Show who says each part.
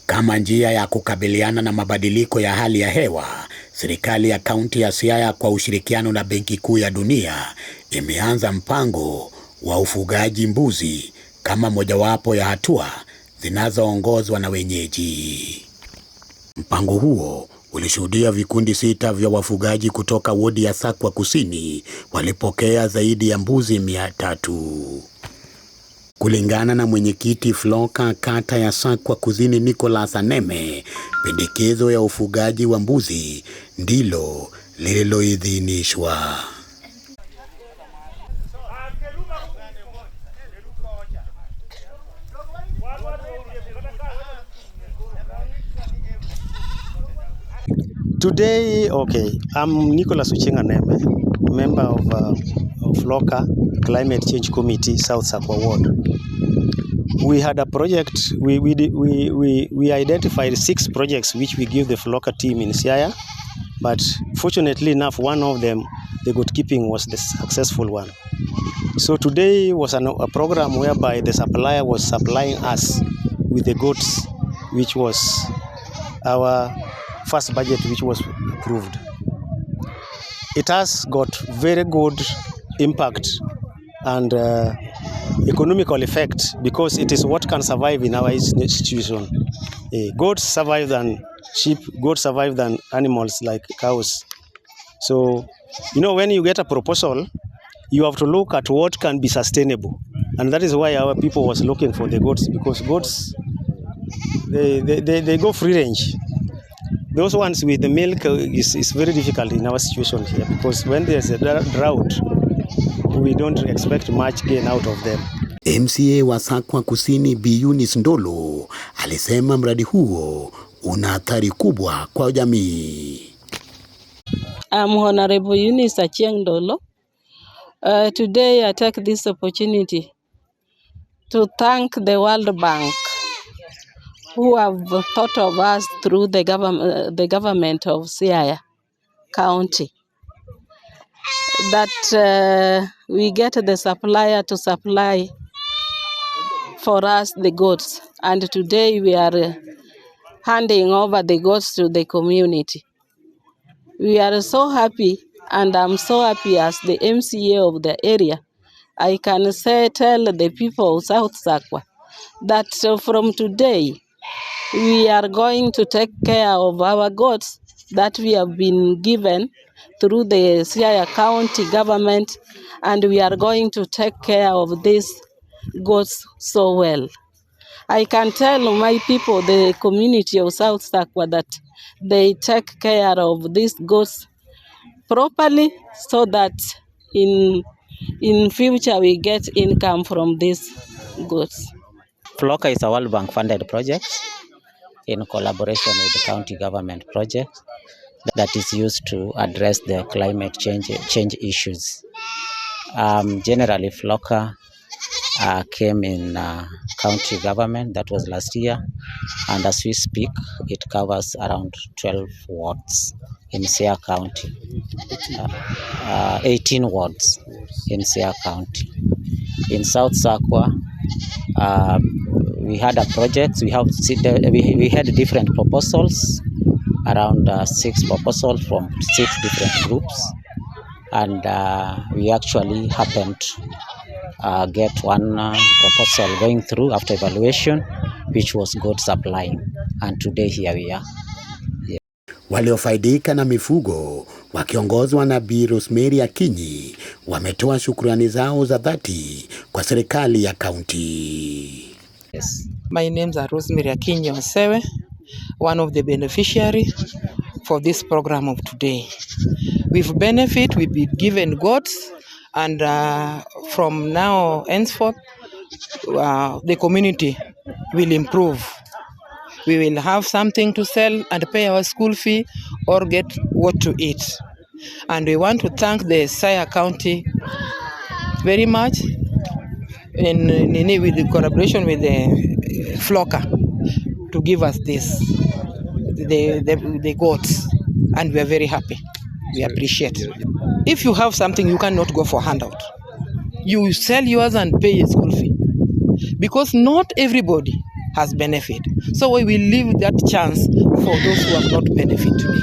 Speaker 1: Kama njia ya kukabiliana na mabadiliko ya hali ya hewa, serikali ya kaunti ya Siaya kwa ushirikiano na Benki Kuu ya Dunia imeanza mpango wa ufugaji mbuzi kama mojawapo ya hatua zinazoongozwa na wenyeji. Mpango huo ulishuhudia vikundi 6 vya wafugaji kutoka wadi ya Sakwa kusini walipokea zaidi ya mbuzi 300. Kulingana na mwenyekiti FLLoCA kata ya Sakwa kusini Nicholas Aneme, pendekezo ya ufugaji wa mbuzi ndilo lililoidhinishwa.
Speaker 2: Today, I'm Nicholas Aneme, member of FLLoCA Climate Change Committee, South Sakwa Ward. We had a project, we identified 6 projects which we give the FLLoCA team in Siaya, but fortunately enough, one of them, the goat keeping, was the successful one. So today was a program whereby the supplier was supplying us with the goats, which was our first budget which was approved. It has got very good impact and economical effect because it is what can survive in our institution. Goats survive than sheep, goats survive than animals like cows. So, when you get a proposal, you have to look at what can be sustainable. And that is why our people was looking for the goats, because goats, they go free range. Those ones with the milk is very difficult in our situation here, because when there's a drought, we don't expect much gain out of them.
Speaker 1: MCA wa Sakwa kusini Bi Eunice Ndolo alisema mradi huo una athari kubwa kwa jamii.
Speaker 3: I'm Honorable Eunice Ndolo. Today I take this opportunity to thank the World Bank who have thought of us through the government of Siaya County, that we get the supplier to supply for us the goats, and today we are handing over the goats to the community. We are so happy, and I'm so happy as the MCA of the area. I can tell the people of South Sakwa that from today we are going to take care of our goats that we have been given through the Siaya County government, and we are going to take care of these goats so well. I can tell my people, the community of South Sakwa, that they take care of these goats properly so that in future we get income from these goats.
Speaker 4: FLLoCA is a World Bank funded project in collaboration with the county government project that is used to address the climate change issues. Generally, FLLoCA came in county government, that was last year, and as we speak, it covers around 12 wards in Siaya County, 18 wards in Siaya County. In South Sakwa, we had a project. We had different proposals, around 6 proposals from 6 different groups, and we actually happened to get one proposal going through after evaluation, which was goat supplying, and today here we are. Yeah.
Speaker 1: Waliofaidika na mifugo wakiongozwa na Bi Rosemary Akinyi wametoa shukrani zao za dhati kwa serikali ya kaunti.
Speaker 5: Yes. My names are Rosemary Akinyi Osewe, one of the beneficiary for this program of today. We've been given goats, and from now henceforth, the community will improve. We will have something to sell and pay our school fee or get what to eat. And we want to thank the Siaya County very much with the collaboration with the FLLoCA to give us the goats, and we are very happy. We appreciate it. If you have something, you cannot go for handout. you sell yours and pay a school fee. Because not everybody has benefit. So we will leave that chance for those who have not benefit today.